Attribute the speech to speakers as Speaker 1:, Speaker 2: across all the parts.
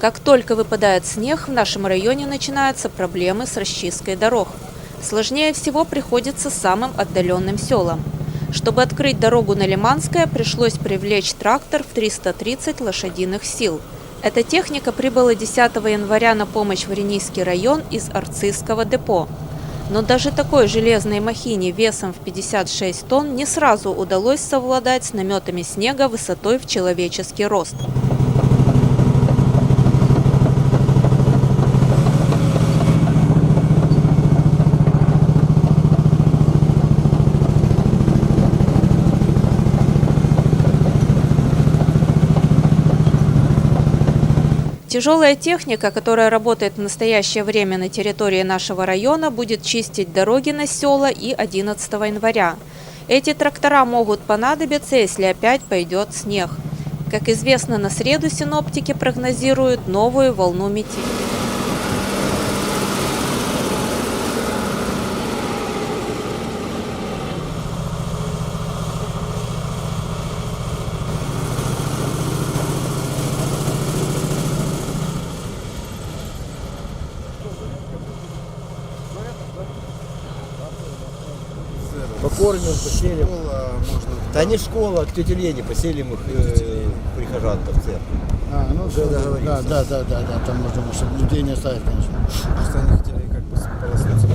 Speaker 1: Как только выпадает снег, в нашем районе начинаются проблемы с расчисткой дорог. Сложнее всего приходится самым отдаленным селам. Чтобы открыть дорогу на Лиманское, пришлось привлечь трактор в 330 лошадиных сил. Эта техника прибыла 10 января на помощь в Ренийский район из Арцизского депо. Но даже такой железной махине весом в 56 тонн не сразу удалось совладать с наметами снега высотой в человеческий рост. Тяжелая техника, которая работает в настоящее время на территории нашего района, будет чистить дороги на села и 11 января. Эти трактора могут понадобиться, если опять пойдет снег. Как известно, на среду синоптики прогнозируют новую волну метели.
Speaker 2: Покормим, поселим.
Speaker 3: Школа, можно.
Speaker 2: Да не школа, к тете Лене поселим их прихожан-то в церковь.
Speaker 3: Ну
Speaker 2: Уже договорились.
Speaker 3: да, там можно, чтобы людей не оставить, конечно.
Speaker 4: Просто они хотели как бы сполоснуться.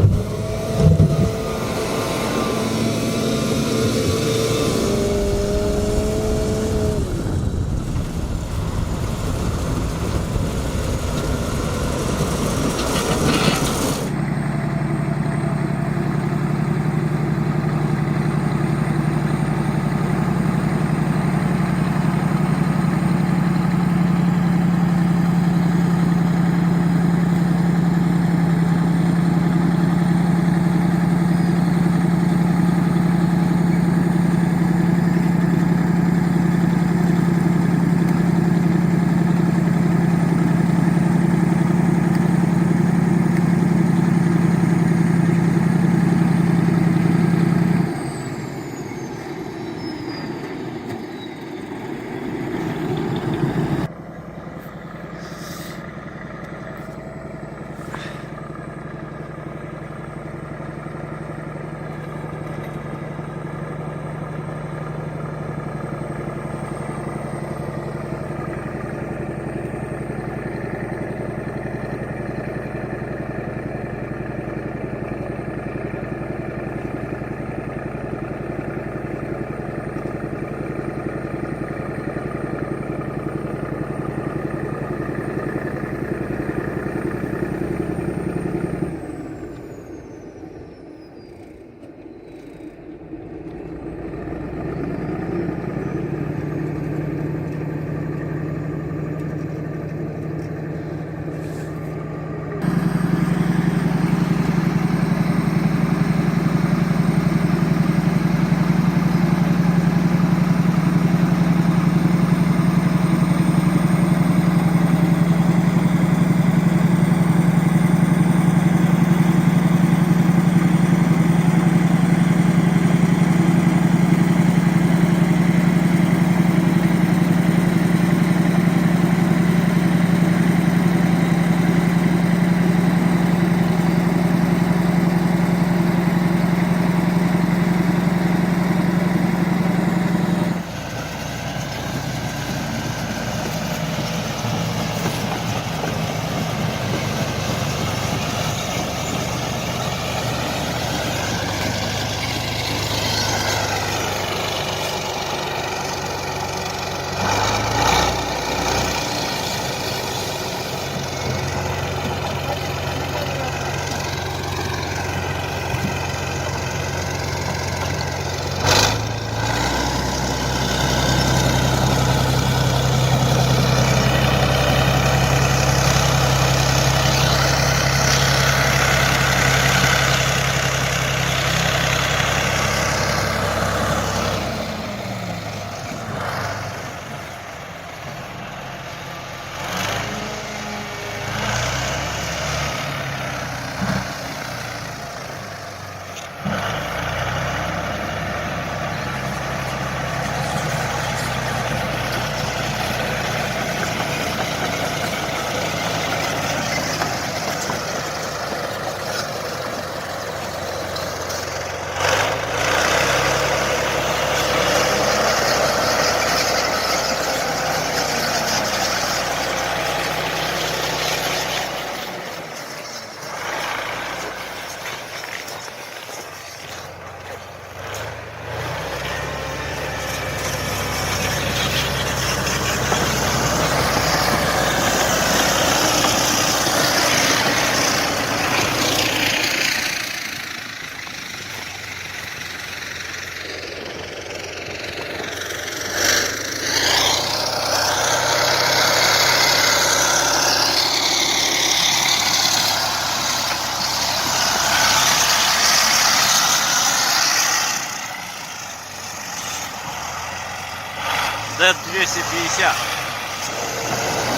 Speaker 5: Z250.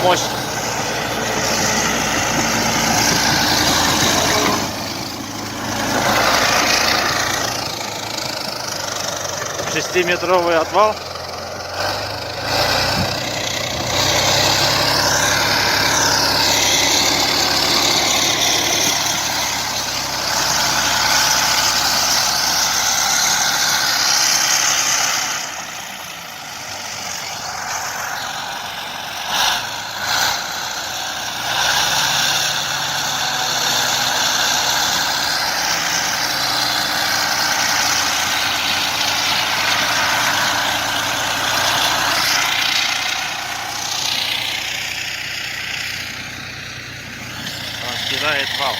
Speaker 5: Мощь. Шестиметровый отвал. Раскидает вал.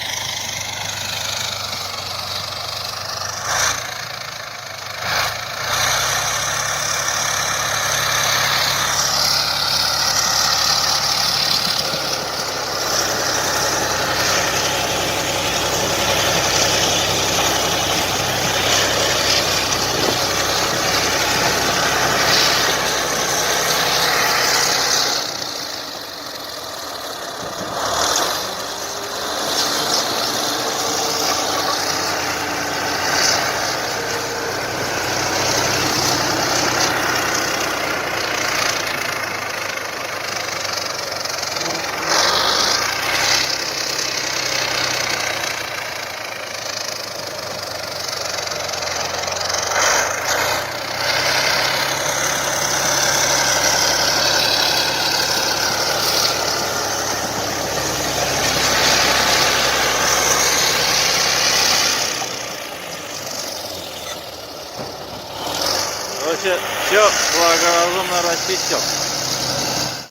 Speaker 5: Короче, все благоразумно расписал.